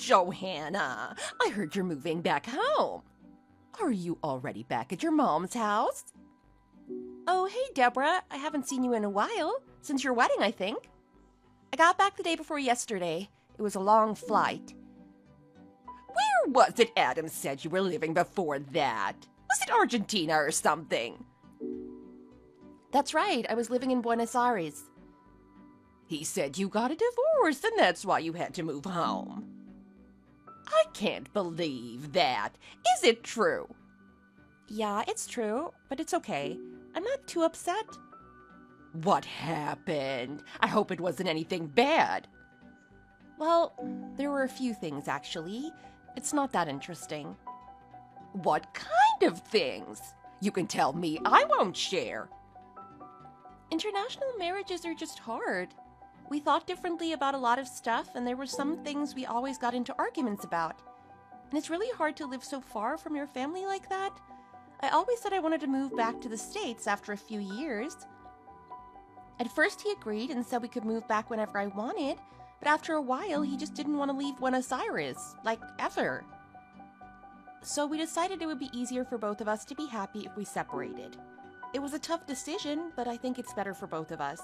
Johanna, I heard you're moving back home. Are you already back at your mom's house? Oh, hey, Deborah. I haven't seen you in a while. Since your wedding, I think. I got back the day before yesterday. It was a long flight. Where was it Adam said you were living before that? Was it Argentina or something? That's right. I was living in Buenos Aires. He said you got a divorce and that's why you had to move home. I can't believe that. Is it true? Yeah, it's true, but it's okay. I'm not too upset. What happened? I hope it wasn't anything bad. Well, there were a few things, actually. It's not that interesting. What kind of things? You can tell me. I won't share. International marriages are just hard. We thought differently about a lot of stuff, and there were some things we always got into arguments about. And it's really hard to live so far from your family like that. I always said I wanted to move back to the States after a few years. At first he agreed and said we could move back whenever I wanted, but after a while he just didn't want to leave Buenos Aires, like ever. So we decided it would be easier for both of us to be happy if we separated. It was a tough decision, but I think it's better for both of us.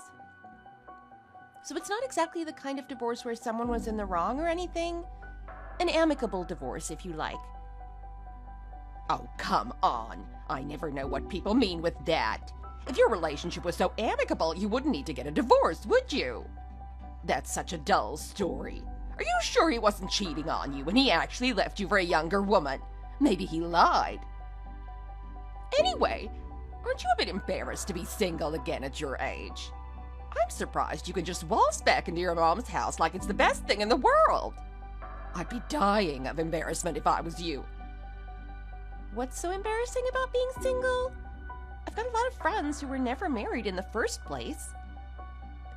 So it's not exactly the kind of divorce where someone was in the wrong or anything. An amicable divorce, if you like. Oh, come on. I never know what people mean with that. If your relationship was so amicable, you wouldn't need to get a divorce, would you? That's such a dull story. Are you sure he wasn't cheating on you when he actually left you for a younger woman? Maybe he lied. Anyway, aren't you a bit embarrassed to be single again at your age? I'm surprised you can just waltz back into your mom's house like it's the best thing in the world. I'd be dying of embarrassment if I was you. What's so embarrassing about being single? I've got a lot of friends who were never married in the first place.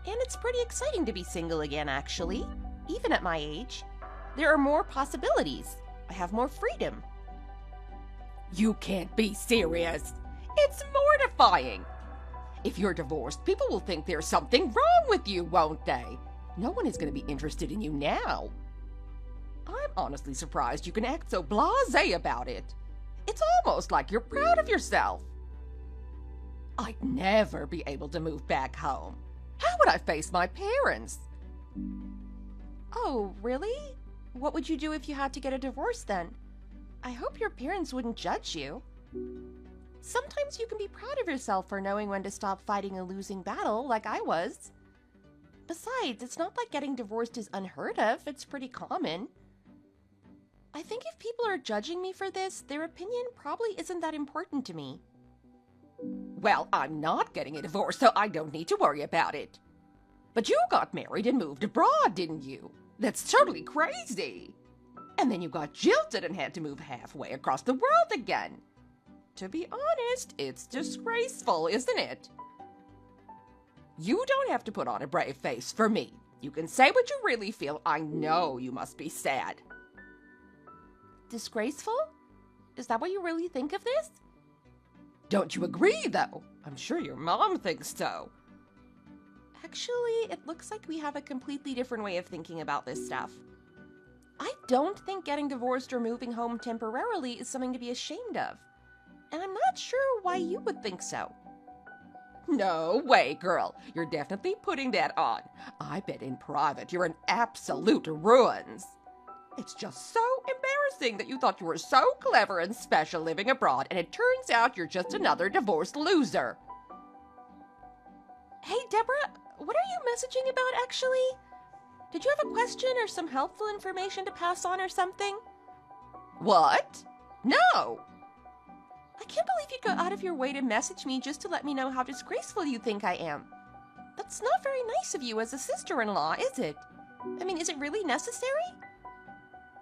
And it's pretty exciting to be single again, actually. Even at my age. There are more possibilities. I have more freedom. You can't be serious. It's mortifying. If you're divorced, people will think there's something wrong with you, won't they? No one is going to be interested in you now. I'm honestly surprised you can act so blasé about it. It's almost like you're proud of yourself. I'd never be able to move back home. How would I face my parents? Oh, really? What would you do if you had to get a divorce then? I hope your parents wouldn't judge you. Sometimes you can be proud of yourself for knowing when to stop fighting a losing battle like I was. Besides, it's not like getting divorced is unheard of. It's pretty common. I think if people are judging me for this, their opinion probably isn't that important to me. Well, I'm not getting a divorce, so I don't need to worry about it. But you got married and moved abroad, didn't you? That's totally crazy. And then you got jilted and had to move halfway across the world again. To be honest, it's disgraceful, isn't it? You don't have to put on a brave face for me. You can say what you really feel. I know you must be sad. Disgraceful? Is that what you really think of this? Don't you agree, though? I'm sure your mom thinks so. Actually, it looks like we have a completely different way of thinking about this stuff. I don't think getting divorced or moving home temporarily is something to be ashamed of. And I'm not sure why you would think so. No way, girl. You're definitely putting that on. I bet in private you're in absolute ruins. It's just so embarrassing that you thought you were so clever and special living abroad, and it turns out you're just another divorced loser. Hey, Deborah, what are you messaging about, actually? Did you have a question or some helpful information to pass on or something? What? No! I can't believe you'd go out of your way to message me just to let me know how disgraceful you think I am. That's not very nice of you as a sister-in-law, is it? I mean, is it really necessary?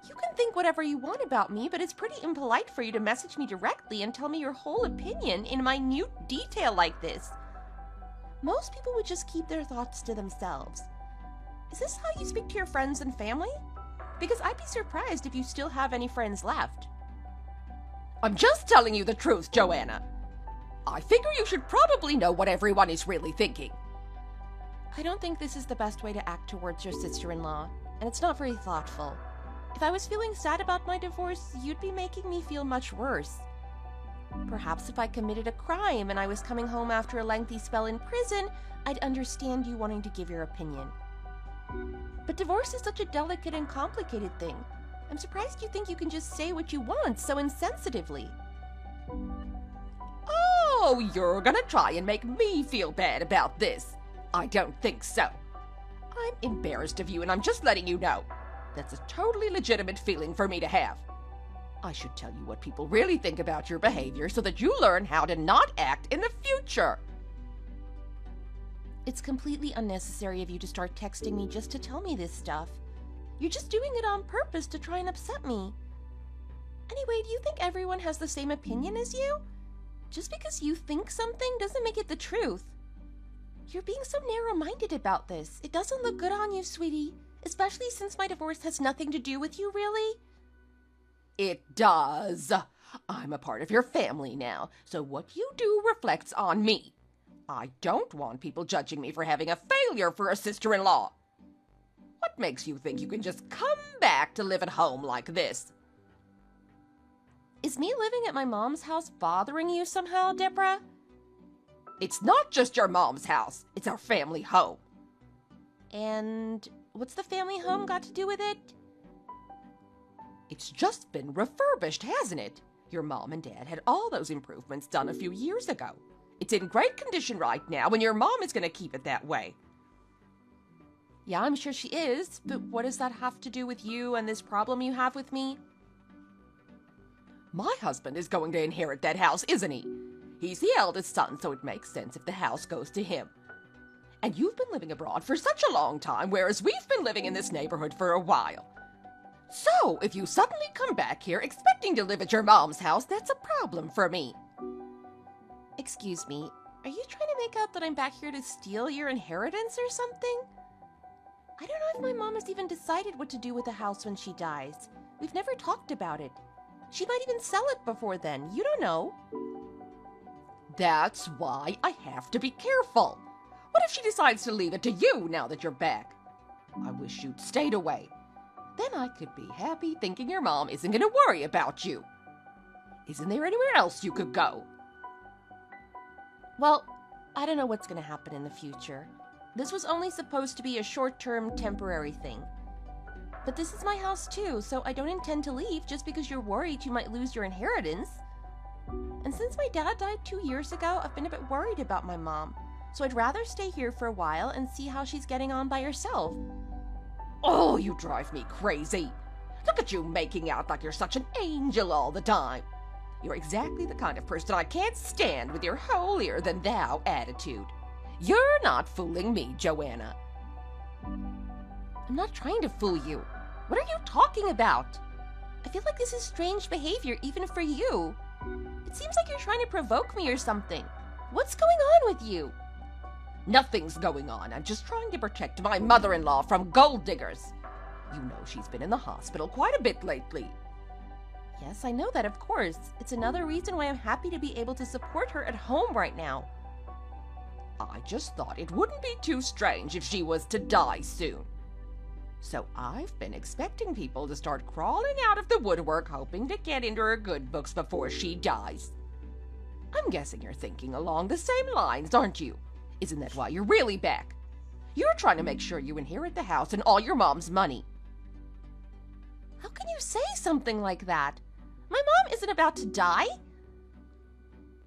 You can think whatever you want about me, but it's pretty impolite for you to message me directly and tell me your whole opinion in minute detail like this. Most people would just keep their thoughts to themselves. Is this how you speak to your friends and family? Because I'd be surprised if you still have any friends left. I'm just telling you the truth, Joanna. I figure you should probably know what everyone is really thinking. I don't think this is the best way to act towards your sister-in-law, and it's not very thoughtful. If I was feeling sad about my divorce, you'd be making me feel much worse. Perhaps if I committed a crime and I was coming home after a lengthy spell in prison, I'd understand you wanting to give your opinion. But divorce is such a delicate and complicated thing. I'm surprised you think you can just say what you want so insensitively. Oh, you're gonna try and make me feel bad about this. I don't think so. I'm embarrassed of you, and I'm just letting you know. That's a totally legitimate feeling for me to have. I should tell you what people really think about your behavior so that you learn how to not act in the future. It's completely unnecessary of you to start texting me just to tell me this stuff. You're just doing it on purpose to try and upset me. Anyway, do you think everyone has the same opinion as you? Just because you think something doesn't make it the truth. You're being so narrow-minded about this. It doesn't look good on you, sweetie. Especially since my divorce has nothing to do with you, really. It does. I'm a part of your family now, so what you do reflects on me. I don't want people judging me for having a failure for a sister-in-law. What makes you think you can just come back to live at home like this? Is me living at my mom's house bothering you somehow, Deborah? It's not just your mom's house. It's our family home. And what's the family home got to do with it? It's just been refurbished, hasn't it? Your mom and dad had all those improvements done a few years ago. It's in great condition right now, and your mom is going to keep it that way. Yeah, I'm sure she is, but what does that have to do with you and this problem you have with me? My husband is going to inherit that house, isn't he? He's the eldest son, so it makes sense if the house goes to him. And you've been living abroad for such a long time, whereas we've been living in this neighborhood for a while. So, if you suddenly come back here expecting to live at your mom's house, that's a problem for me. Excuse me, are you trying to make out that I'm back here to steal your inheritance or something? I don't know if my mom has even decided what to do with the house when she dies. We've never talked about it. She might even sell it before then. You don't know. That's why I have to be careful. What if she decides to leave it to you now that you're back? I wish you'd stayed away. Then I could be happy thinking your mom isn't going to worry about you. Isn't there anywhere else you could go? Well, I don't know what's going to happen in the future. This was only supposed to be a short-term, temporary thing. But this is my house too, so I don't intend to leave just because you're worried you might lose your inheritance. And since my dad died 2 years ago, I've been a bit worried about my mom. So I'd rather stay here for a while and see how she's getting on by herself. Oh, you drive me crazy. Look at you making out like you're such an angel all the time. You're exactly the kind of person I can't stand with your holier-than-thou attitude. You're not fooling me, Joanna. I'm not trying to fool you. What are you talking about? I feel like this is strange behavior even for you. It seems like you're trying to provoke me or something. What's going on with you? Nothing's going on. I'm just trying to protect my mother-in-law from gold diggers. You know she's been in the hospital quite a bit lately. Yes, I know that, of course. It's another reason why I'm happy to be able to support her at home right now. I just thought it wouldn't be too strange if she was to die soon. So I've been expecting people to start crawling out of the woodwork hoping to get into her good books before she dies. I'm guessing you're thinking along the same lines, aren't you? Isn't that why you're really back? You're trying to make sure you inherit the house and all your mom's money. How can you say something like that? My mom isn't about to die.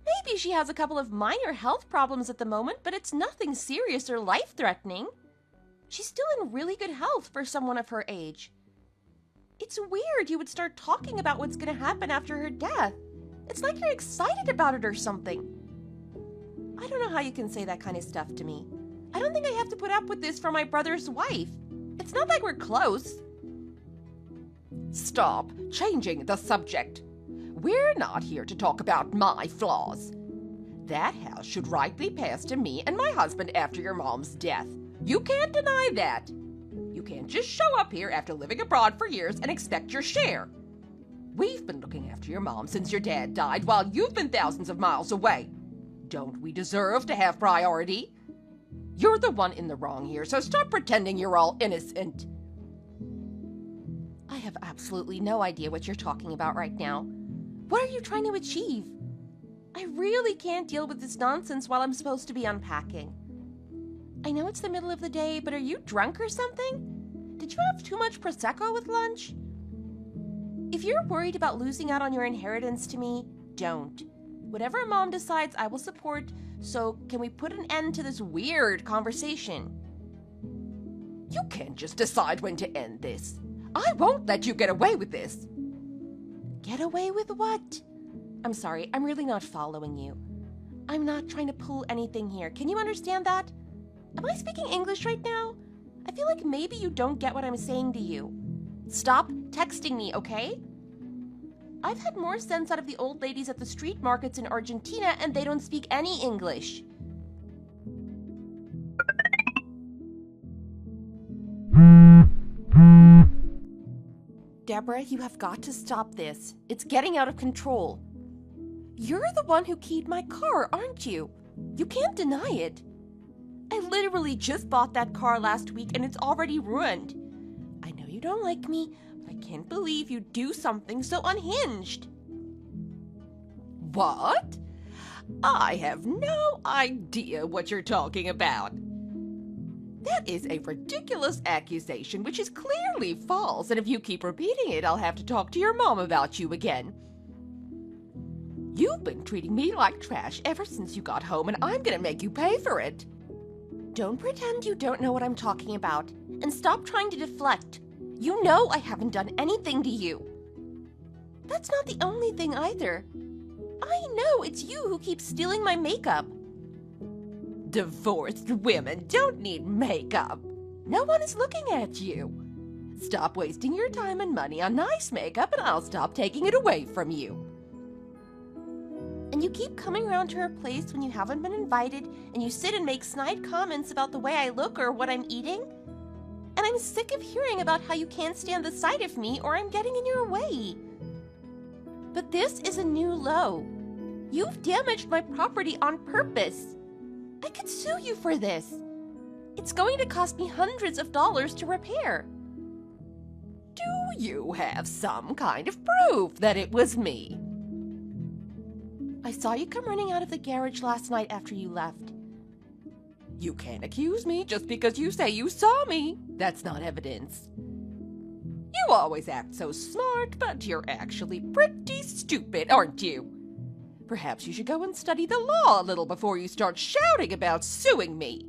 Maybe she has a couple of minor health problems at the moment, but it's nothing serious or life-threatening. She's still in really good health for someone of her age. It's weird you would start talking about what's going to happen after her death. It's like you're excited about it or something. I don't know how you can say that kind of stuff to me. I don't think I have to put up with this from my brother's wife. It's not like we're close. Stop changing the subject. We're not here to talk about my flaws. That house should rightly pass to me and my husband after your mom's death. You can't deny that. You can't just show up here after living abroad for years and expect your share. We've been looking after your mom since your dad died while you've been thousands of miles away. Don't we deserve to have priority? You're the one in the wrong here, so stop pretending you're all innocent. I have absolutely no idea what you're talking about right now. What are you trying to achieve? I really can't deal with this nonsense while I'm supposed to be unpacking. I know it's the middle of the day, but are you drunk or something? Did you have too much Prosecco with lunch? If you're worried about losing out on your inheritance to me, don't. Whatever Mom decides, I will support, so can we put an end to this weird conversation? You can't just decide when to end this. I won't let you get away with this. Get away with what? I'm sorry, I'm really not following you. I'm not trying to pull anything here. Can you understand that? Am I speaking English right now? I feel like maybe you don't get what I'm saying to you. Stop texting me, okay? I've had more sense out of the old ladies at the street markets in Argentina, and they don't speak any English. Deborah, you have got to stop this. It's getting out of control. You're the one who keyed my car, aren't you? You can't deny it. I literally just bought that car last week and it's already ruined. I know you don't like me, but I can't believe you'd do something so unhinged. What? I have no idea what you're talking about. That is a ridiculous accusation which is clearly false, and if you keep repeating it, I'll have to talk to your mom about you again. You've been treating me like trash ever since you got home, and I'm gonna make you pay for it. Don't pretend you don't know what I'm talking about, and stop trying to deflect. You know I haven't done anything to you. That's not the only thing either. I know it's you who keeps stealing my makeup. Divorced women don't need makeup. No one is looking at you. Stop wasting your time and money on nice makeup, and I'll stop taking it away from you. And you keep coming around to her place when you haven't been invited, and you sit and make snide comments about the way I look or what I'm eating. And I'm sick of hearing about how you can't stand the sight of me or I'm getting in your way. But this is a new low. You've damaged my property on purpose. I could sue you for this. It's going to cost me hundreds of dollars to repair. Do you have some kind of proof that it was me? I saw you come running out of the garage last night after you left. You can't accuse me just because you say you saw me. That's not evidence. You always act so smart, but you're actually pretty stupid, aren't you? Perhaps you should go and study the law a little before you start shouting about suing me.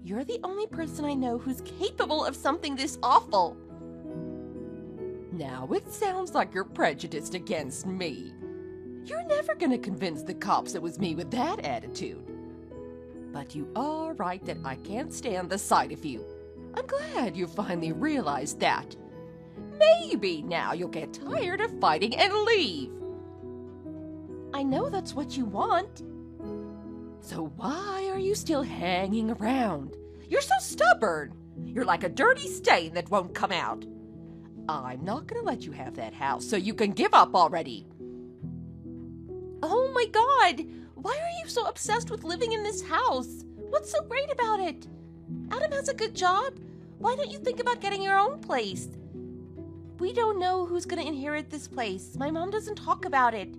You're the only person I know who's capable of something this awful. Now it sounds like you're prejudiced against me. You're never gonna convince the cops it was me with that attitude. But you are right that I can't stand the sight of you. I'm glad you finally realized that. Maybe now you'll get tired of fighting and leave. I know that's what you want. So why are you still hanging around? You're so stubborn. You're like a dirty stain that won't come out. I'm not gonna let you have that house, so you can give up already. Oh my God! Why are you so obsessed with living in this house? What's so great about it? Adam has a good job. Why don't you think about getting your own place? We don't know who's gonna inherit this place. My mom doesn't talk about it.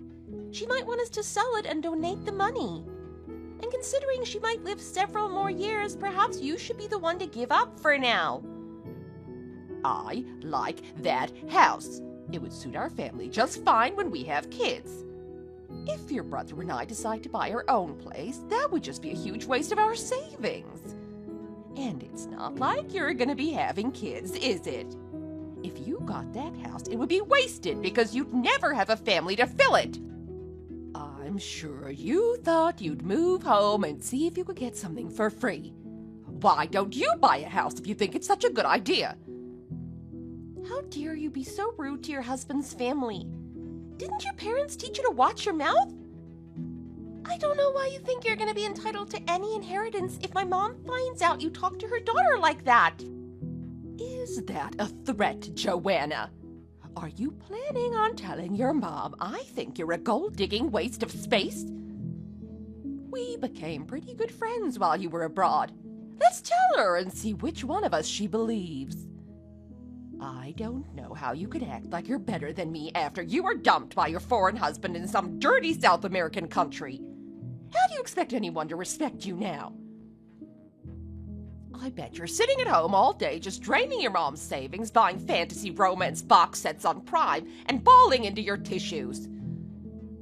She might want us to sell it and donate the money. And considering she might live several more years, perhaps you should be the one to give up for now. I like that house. It would suit our family just fine when we have kids. If your brother and I decide to buy our own place, that would just be a huge waste of our savings. And it's not like you're gonna be having kids, is it? If you got that house, it would be wasted because you'd never have a family to fill it. I'm sure you thought you'd move home and see if you could get something for free. Why don't you buy a house if you think it's such a good idea? How dare you be so rude to your husband's family? Didn't your parents teach you to watch your mouth? I don't know why you think you're going to be entitled to any inheritance if my mom finds out you talk to her daughter like that. Is that a threat, Joanna? Are you planning on telling your mom I think you're a gold-digging waste of space? We became pretty good friends while you were abroad. Let's tell her and see which one of us she believes. I don't know how you can act like you're better than me after you were dumped by your foreign husband in some dirty South American country. How do you expect anyone to respect you now? I bet you're sitting at home all day just draining your mom's savings, buying fantasy romance box sets on Prime, and bawling into your tissues.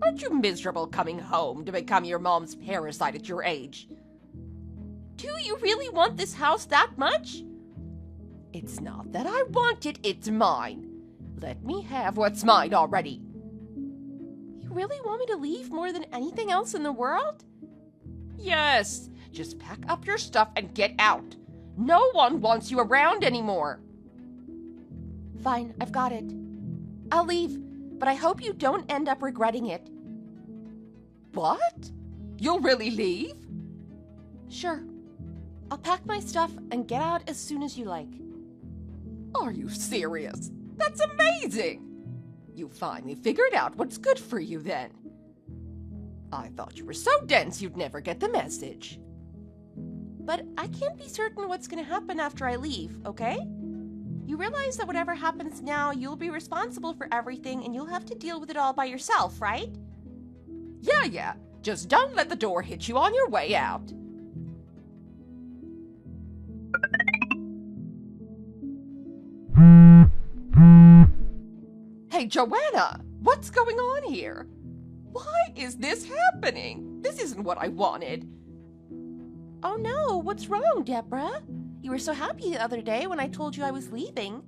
Aren't you miserable coming home to become your mom's parasite at your age? Do you really want this house that much? It's not that I want it, it's mine. Let me have what's mine already. You really want me to leave more than anything else in the world? Yes, just pack up your stuff and get out. No one wants you around anymore. Fine, I've got it. I'll leave, but I hope you don't end up regretting it. What? You'll really leave? Sure. I'll pack my stuff and get out as soon as you like. Are you serious? That's amazing! You finally figured out what's good for you then. I thought you were so dense you'd never get the message. But I can't be certain what's going to happen after I leave, okay? You realize that whatever happens now, you'll be responsible for everything and you'll have to deal with it all by yourself, right? Yeah. Just don't let the door hit you on your way out. Hey, Joanna, what's going on here? Why is this happening? This isn't what I wanted. Oh no, what's wrong, Deborah? You were so happy the other day when I told you I was leaving.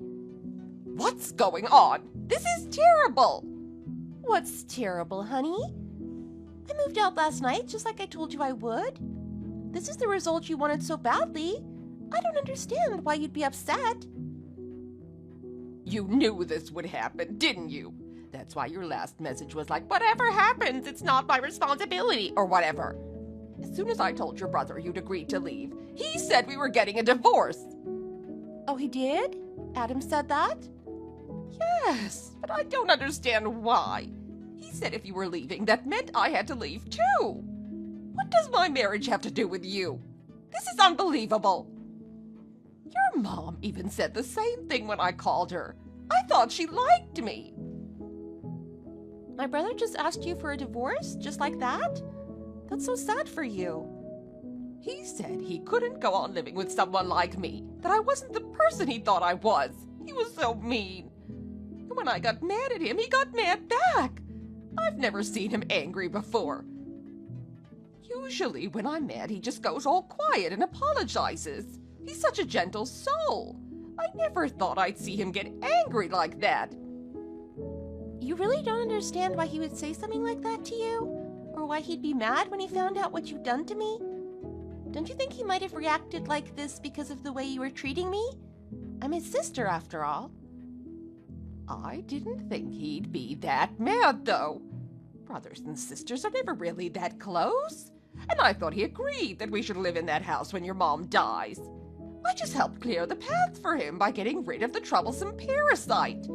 What's going on? This is terrible. What's terrible, honey? I moved out last night just like I told you I would. This is the result you wanted so badly. I don't understand why you'd be upset. You knew this would happen, didn't you? That's why your last message was like, whatever happens, it's not my responsibility, or whatever. As soon as I told your brother you'd agreed to leave, he said we were getting a divorce. Oh, he did? Adam said that? Yes, but I don't understand why. He said if you were leaving, that meant I had to leave too. What does my marriage have to do with you? This is unbelievable. Your mom even said the same thing when I called her. I thought she liked me. My brother just asked you for a divorce, just like that? That's so sad for you. He said he couldn't go on living with someone like me, that I wasn't the person he thought I was. He was so mean. And when I got mad at him, he got mad back. I've never seen him angry before. Usually when I'm mad, he just goes all quiet and apologizes. He's such a gentle soul. I never thought I'd see him get angry like that. You really don't understand why he would say something like that to you? Or why he'd be mad when he found out what you'd done to me? Don't you think he might have reacted like this because of the way you were treating me? I'm his sister, after all. I didn't think he'd be that mad, though. Brothers and sisters are never really that close. And I thought he agreed that we should live in that house when your mom dies. I just helped clear the path for him by getting rid of the troublesome parasite.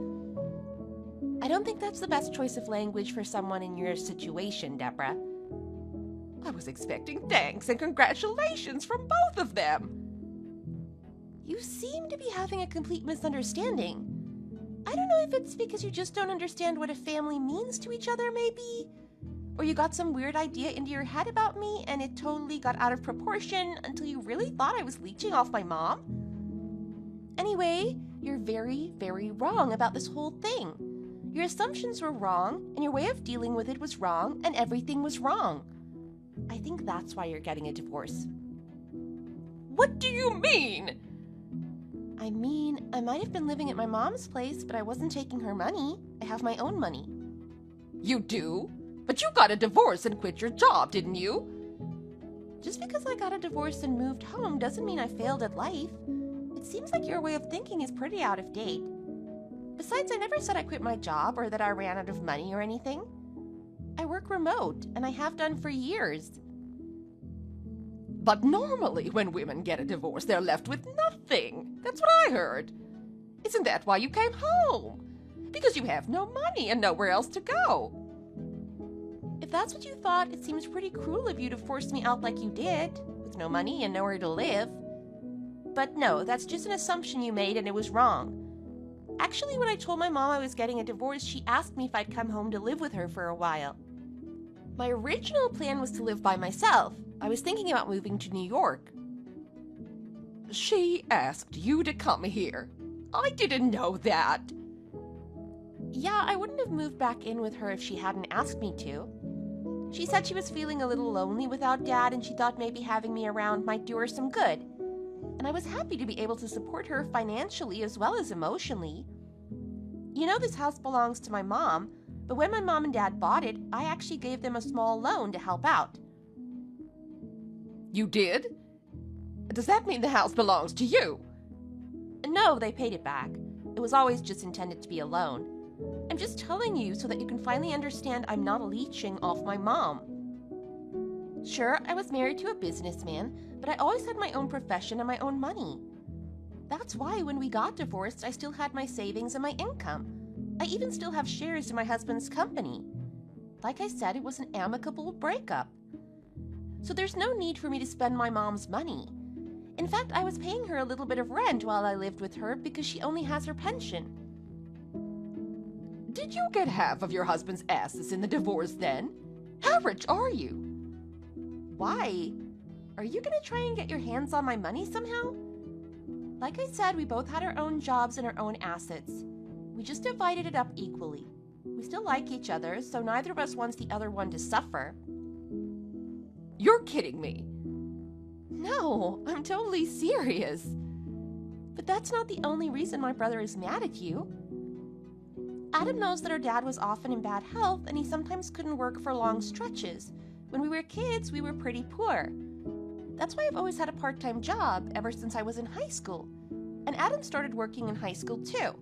I don't think that's the best choice of language for someone in your situation, Deborah. I was expecting thanks and congratulations from both of them. You seem to be having a complete misunderstanding. I don't know if it's because you just don't understand what a family means to each other, maybe? Or you got some weird idea into your head about me and it totally got out of proportion until you really thought I was leeching off my mom? Anyway, you're very, very wrong about this whole thing. Your assumptions were wrong, and your way of dealing with it was wrong, and everything was wrong. I think that's why you're getting a divorce. What do you mean? I mean, I might have been living at my mom's place, but I wasn't taking her money. I have my own money. You do? But you got a divorce and quit your job, didn't you? Just because I got a divorce and moved home doesn't mean I failed at life. It seems like your way of thinking is pretty out of date. Besides, I never said I quit my job or that I ran out of money or anything. I work remote, and I have done for years. But normally when women get a divorce, they're left with nothing. That's what I heard. Isn't that why you came home? Because you have no money and nowhere else to go. If that's what you thought, it seems pretty cruel of you to force me out like you did, with no money and nowhere to live. But no, that's just an assumption you made and it was wrong. Actually, when I told my mom I was getting a divorce, she asked me if I'd come home to live with her for a while. My original plan was to live by myself. I was thinking about moving to New York. She asked you to come here. I didn't know that. Yeah, I wouldn't have moved back in with her if she hadn't asked me to. She said she was feeling a little lonely without Dad, and she thought maybe having me around might do her some good. And I was happy to be able to support her financially as well as emotionally. You know, this house belongs to my mom, but when my mom and Dad bought it, I actually gave them a small loan to help out. You did? Does that mean the house belongs to you? No, they paid it back. It was always just intended to be a loan. I'm just telling you so that you can finally understand I'm not leeching off my mom. Sure, I was married to a businessman, but I always had my own profession and my own money. That's why when we got divorced, I still had my savings and my income. I even still have shares in my husband's company. Like I said, it was an amicable breakup. So there's no need for me to spend my mom's money. In fact, I was paying her a little bit of rent while I lived with her because she only has her pension. Did you get half of your husband's assets in the divorce then? How rich are you? Why? Are you gonna try and get your hands on my money somehow? Like I said, we both had our own jobs and our own assets. We just divided it up equally. We still like each other, so neither of us wants the other one to suffer. You're kidding me. No, I'm totally serious. But that's not the only reason my brother is mad at you. Adam knows that our dad was often in bad health and he sometimes couldn't work for long stretches. When we were kids, we were pretty poor. That's why I've always had a part-time job ever since I was in high school. And Adam started working in high school too.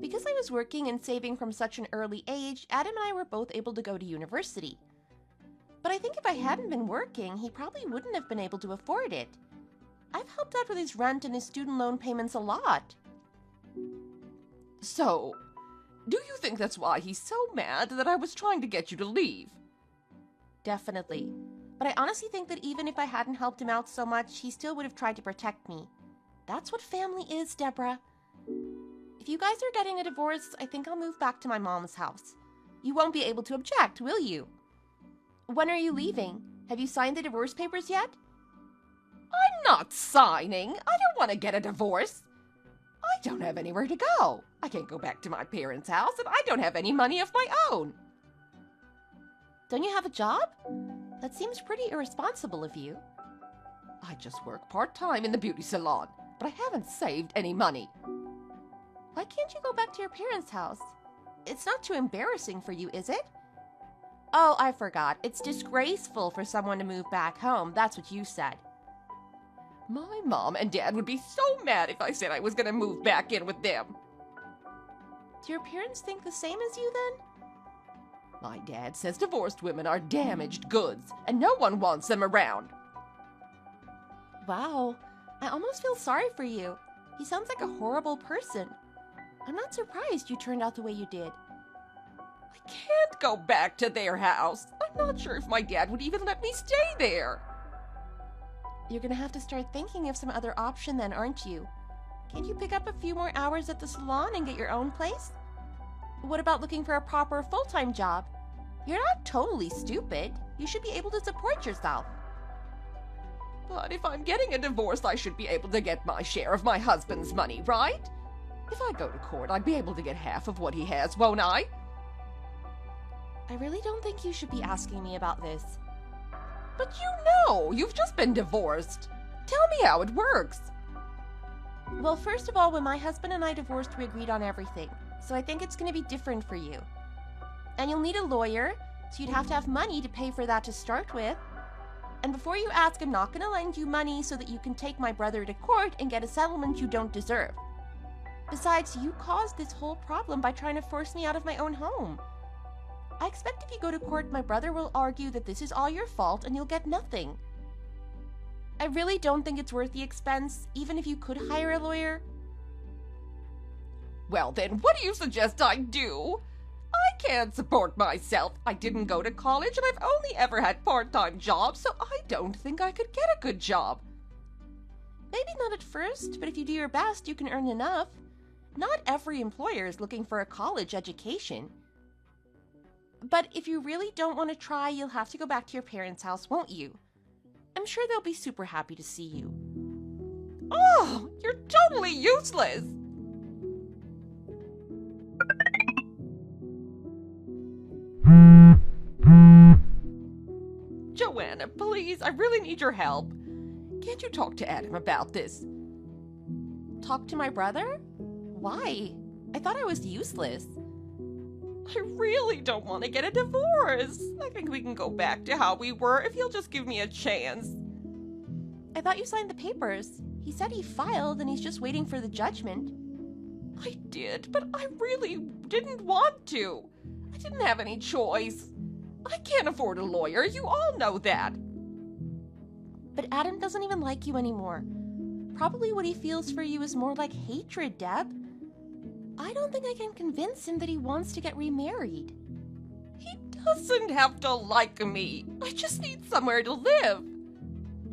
Because I was working and saving from such an early age, Adam and I were both able to go to university. But I think if I hadn't been working, he probably wouldn't have been able to afford it. I've helped out with his rent and his student loan payments a lot. So, do you think that's why he's so mad that I was trying to get you to leave? Definitely. But I honestly think that even if I hadn't helped him out so much, he still would have tried to protect me. That's what family is, Deborah. If you guys are getting a divorce, I think I'll move back to my mom's house. You won't be able to object, will you? When are you leaving? Have you signed the divorce papers yet? I'm not signing. I don't want to get a divorce. I don't have anywhere to go. I can't go back to my parents' house, and I don't have any money of my own. Don't you have a job? That seems pretty irresponsible of you. I just work part-time in the beauty salon, but I haven't saved any money. Why can't you go back to your parents' house? It's not too embarrassing for you, is it? Oh, I forgot. It's disgraceful for someone to move back home. That's what you said. My mom and dad would be so mad if I said I was going to move back in with them. Do your parents think the same as you then? My dad says divorced women are damaged goods, and no one wants them around. Wow, I almost feel sorry for you. He sounds like a horrible person. I'm not surprised you turned out the way you did. I can't go back to their house. I'm not sure if my dad would even let me stay there. You're gonna have to start thinking of some other option then, aren't you? Can't you pick up a few more hours at the salon and get your own place? What about looking for a proper full-time job? You're not totally stupid. You should be able to support yourself. But if I'm getting a divorce, I should be able to get my share of my husband's money, right? If I go to court, I'd be able to get half of what he has, won't I? I really don't think you should be asking me about this. But you know, you've just been divorced. Tell me how it works. Well, first of all, when my husband and I divorced, we agreed on everything. So I think it's going to be different for you. And you'll need a lawyer, so you'd have to have money to pay for that to start with. And before you ask, I'm not going to lend you money so that you can take my brother to court and get a settlement you don't deserve. Besides, you caused this whole problem by trying to force me out of my own home. I expect if you go to court, my brother will argue that this is all your fault and you'll get nothing. I really don't think it's worth the expense, even if you could hire a lawyer. Well then, what do you suggest I do? I can't support myself. I didn't go to college and I've only ever had part-time jobs, so I don't think I could get a good job. Maybe not at first, but if you do your best, you can earn enough. Not every employer is looking for a college education. But if you really don't want to try, you'll have to go back to your parents' house, won't you? I'm sure they'll be super happy to see you. Oh, you're totally useless! Joanna, please, I really need your help. Can't you talk to Adam about this? Talk to my brother? Why? I thought I was useless. I really don't want to get a divorce. I think we can go back to how we were if you'll just give me a chance. I thought you signed the papers. He said he filed and he's just waiting for the judgment. I did, but I really didn't want to. I didn't have any choice. I can't afford a lawyer, you all know that. But Adam doesn't even like you anymore. Probably what he feels for you is more like hatred, Deb. I don't think I can convince him that he wants to get remarried. He doesn't have to like me. I just need somewhere to live.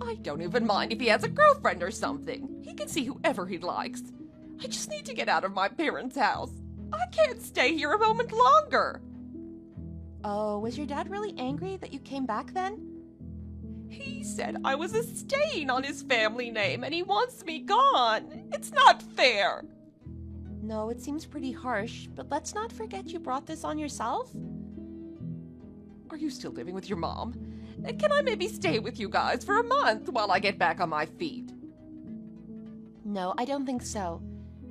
I don't even mind if he has a girlfriend or something. He can see whoever he likes. I just need to get out of my parents' house. I can't stay here a moment longer. Oh, was your dad really angry that you came back then? He said I was a stain on his family name and he wants me gone. It's not fair. No, it seems pretty harsh, but let's not forget you brought this on yourself. Are you still living with your mom? Can I maybe stay with you guys for a month while I get back on my feet? No, I don't think so.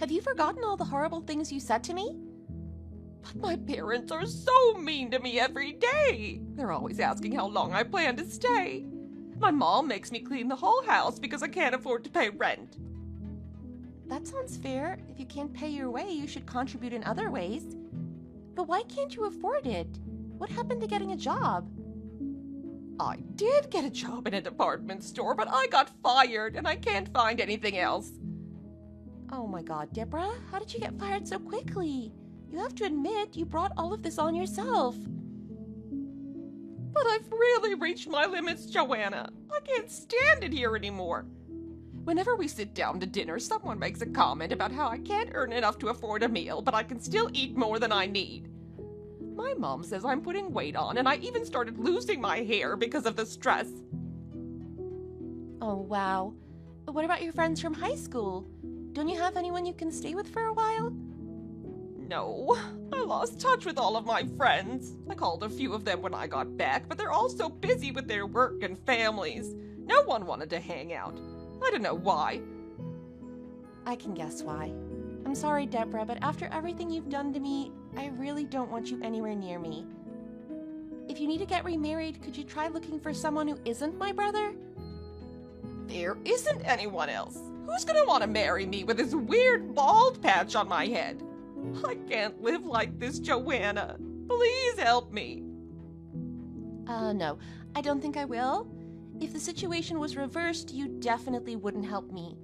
Have you forgotten all the horrible things you said to me? But my parents are so mean to me every day. They're always asking how long I plan to stay. My mom makes me clean the whole house because I can't afford to pay rent. That sounds fair. If you can't pay your way, you should contribute in other ways. But why can't you afford it? What happened to getting a job? I did get a job in a department store, but I got fired and I can't find anything else. Oh my God, Deborah, how did you get fired so quickly? You have to admit you brought all of this on yourself. But I've really reached my limits, Joanna. I can't stand it here anymore. Whenever we sit down to dinner, someone makes a comment about how I can't earn enough to afford a meal, but I can still eat more than I need. My mom says I'm putting weight on, and I even started losing my hair because of the stress. Oh, wow. But what about your friends from high school? Don't you have anyone you can stay with for a while? No, I lost touch with all of my friends. I called a few of them when I got back, but they're all so busy with their work and families. No one wanted to hang out. I don't know why. I can guess why. I'm sorry, Deborah, but after everything you've done to me, I really don't want you anywhere near me. If you need to get remarried, could you try looking for someone who isn't my brother? There isn't anyone else. Who's gonna want to marry me with this weird bald patch on my head? I can't live like this, Joanna. Please help me. No, I don't think I will. If the situation was reversed, you definitely wouldn't help me.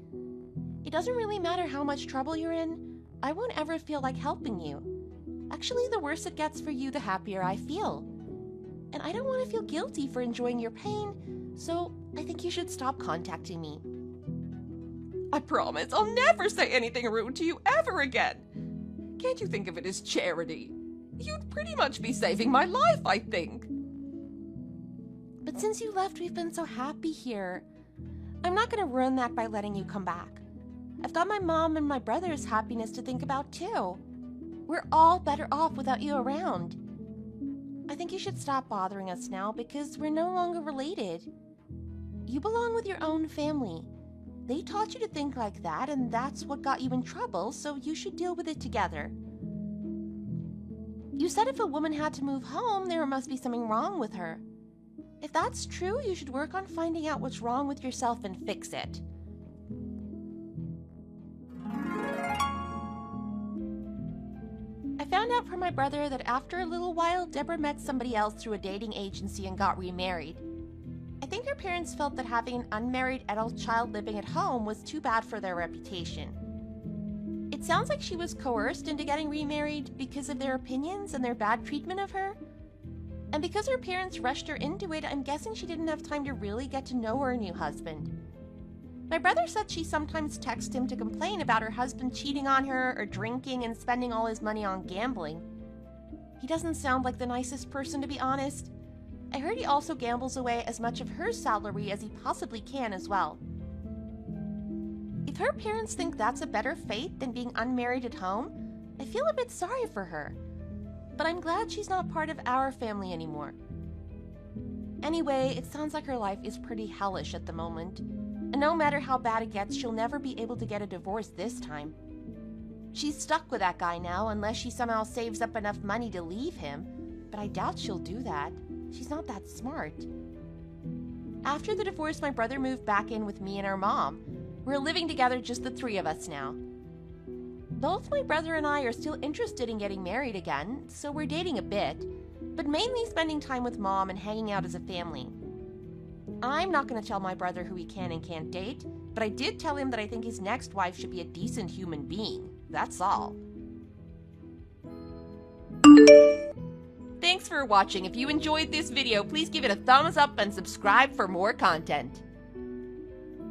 It doesn't really matter how much trouble you're in. I won't ever feel like helping you. Actually, the worse it gets for you, the happier I feel. And I don't want to feel guilty for enjoying your pain, so I think you should stop contacting me. I promise I'll never say anything rude to you ever again. Can't you think of it as charity? You'd pretty much be saving my life, I think. But since you left, we've been so happy here. I'm not going to ruin that by letting you come back. I've got my mom and my brother's happiness to think about, too. We're all better off without you around. I think you should stop bothering us now because we're no longer related. You belong with your own family. They taught you to think like that, and that's what got you in trouble, so you should deal with it together. You said if a woman had to move home, there must be something wrong with her. If that's true, you should work on finding out what's wrong with yourself and fix it. I found out from my brother that after a little while, Deborah met somebody else through a dating agency and got remarried. I think her parents felt that having an unmarried adult child living at home was too bad for their reputation. It sounds like she was coerced into getting remarried because of their opinions and their bad treatment of her. And because her parents rushed her into it, I'm guessing she didn't have time to really get to know her new husband. My brother said she sometimes texts him to complain about her husband cheating on her or drinking and spending all his money on gambling. He doesn't sound like the nicest person, to be honest. I heard he also gambles away as much of her salary as he possibly can as well. If her parents think that's a better fate than being unmarried at home, I feel a bit sorry for her. But I'm glad she's not part of our family anymore. Anyway, it sounds like her life is pretty hellish at the moment. And no matter how bad it gets, she'll never be able to get a divorce this time. She's stuck with that guy now unless she somehow saves up enough money to leave him, but I doubt she'll do that. She's not that smart. After the divorce, my brother moved back in with me and our mom. We're living together, just the three of us now. Both my brother and I are still interested in getting married again, so we're dating a bit, but mainly spending time with Mom and hanging out as a family. I'm not going to tell my brother who he can and can't date, but I did tell him that I think his next wife should be a decent human being. That's all. Thanks for watching. If you enjoyed this video, please give it a thumbs up and subscribe for more content.